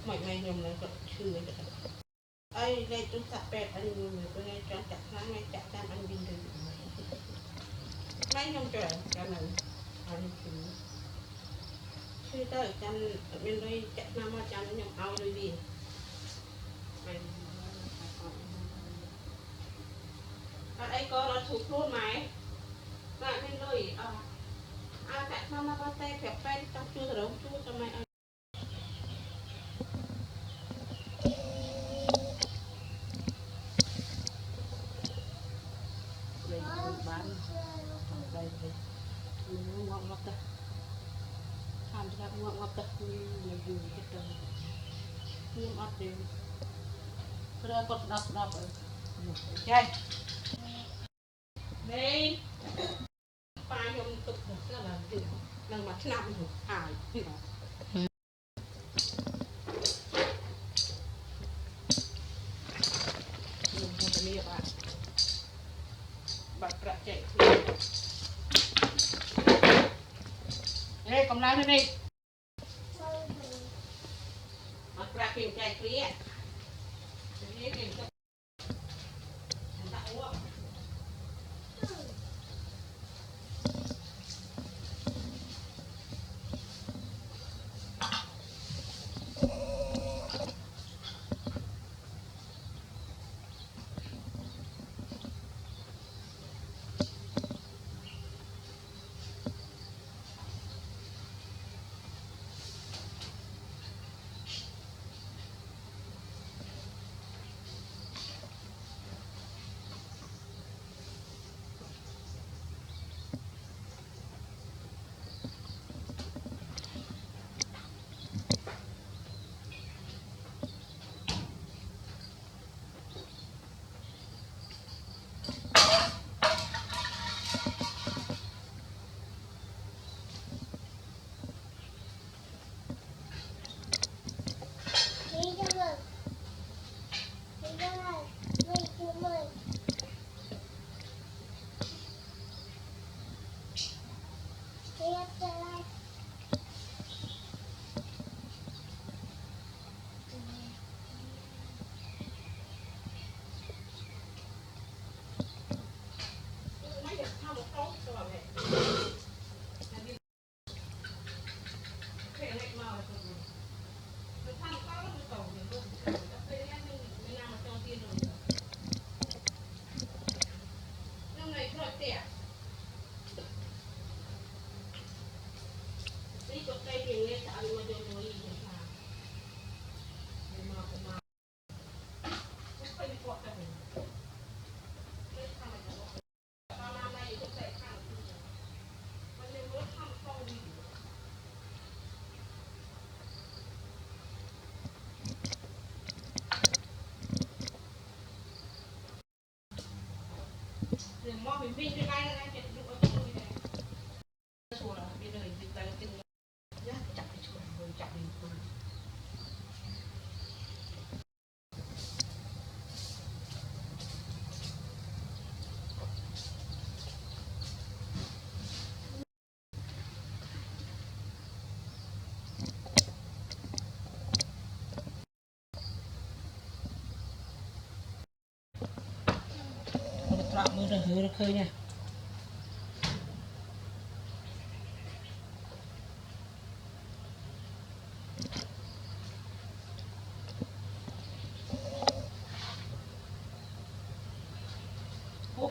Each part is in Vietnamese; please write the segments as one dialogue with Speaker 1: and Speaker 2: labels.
Speaker 1: mọi ngày nhầm này còn chưa được ai đây chúng ta bẹt anh người tôi nghe cho chặt sáng ngay chặt tam anh bình thường mấy nhầm trời cho mình anh khi tới chân bên đây chặt năm mà chân nhầm ao đôi gì ấy có nó thuộc luôn mày lại bên đây chặt năm mà có tay kẹp tay trong chưa đâu chưa cho mày bán đây ngon ngọt ta tham gia ngon ngọt ta nhiều nhiều cái trồng nhiều ngọt đều rồi còn đập đập chơi đây ba nhom tục nó là gì lần mà năm rồi bạn chạy đây cầm lái đi mặt ra kiểm chạy kia mò mình vinh cái này là chuyện dụng ở trong này chùa là bây giờ dịch là cái nhá chặt cái chùa rồi chặt đi mưa rồi hứa được khơi nha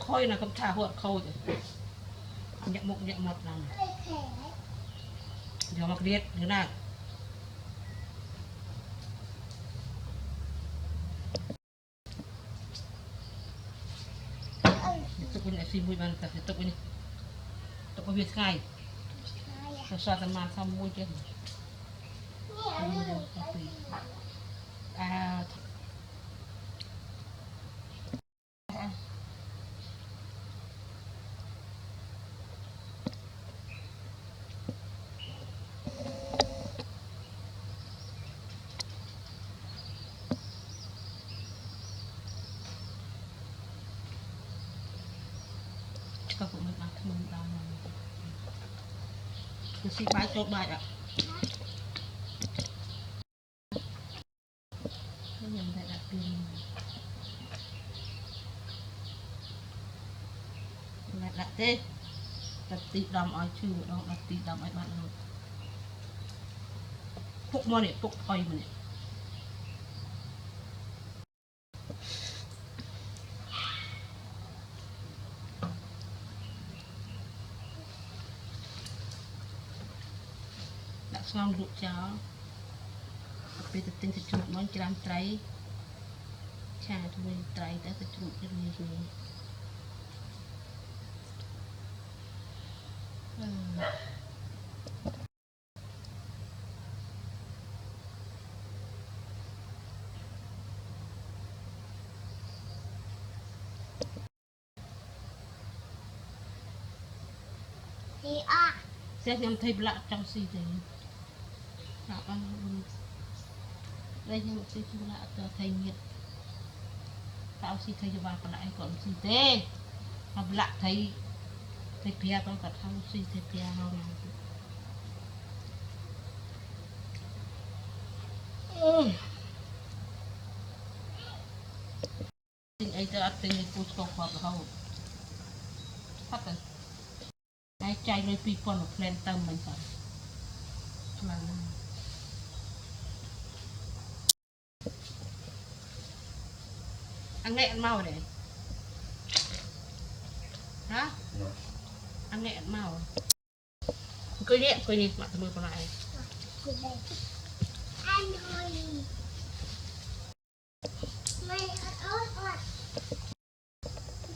Speaker 1: khôi là không thả huột khôi nhận một lần giờ mặc liệt thế nào tục ini si mui ban kasih tục ini tục có việc ngay sao tầm màn xong mui chứ các phụ nữ ăn mừng đau mà xịt bài chốt bài ạ thế đặt tí đầm ai chưa đâu đặt tí đầm ai bạn rồi phục mà này phục oi mà này đặt xong rượu cháo bây giờ tinh chụp món chram trái trà thôi trái đã chụp cho mình rồi sẽ nhầm thấy lạ trong xì thì lạ ăn đây nhưng mà xì lạ thấy nhiệt tao xì thấy cho bà còn lại còn xì thế mà lạ thấy pia con cả thằng xì thấy pia không tình ấy tôi ăn tình ấy tôi không vào không phát rồi ai chạy lên pi con một phen tâm mình phải là ăn nghệ ăn mau đấy hả ăn nghệ ăn mau cười đi mặt mưa còn lại
Speaker 2: anh ơi mày ớt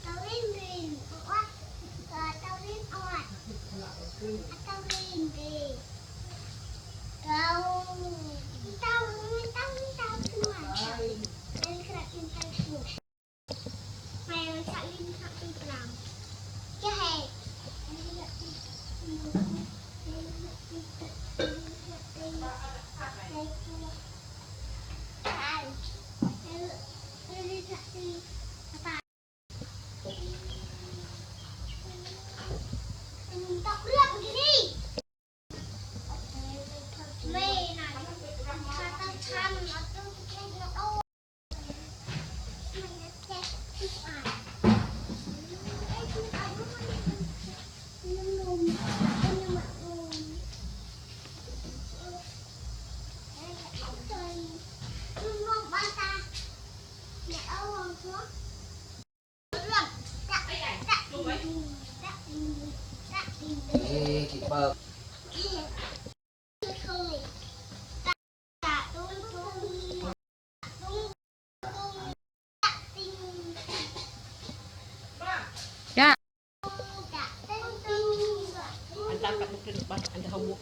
Speaker 2: tao lên mình ớt tao lên ớt tao lên đi tao cuma anh keratin tay mày chạy lên chạy đi làm cái hè
Speaker 3: chị bơ
Speaker 1: dạ anh ta cắt một cái bát anh ta không mua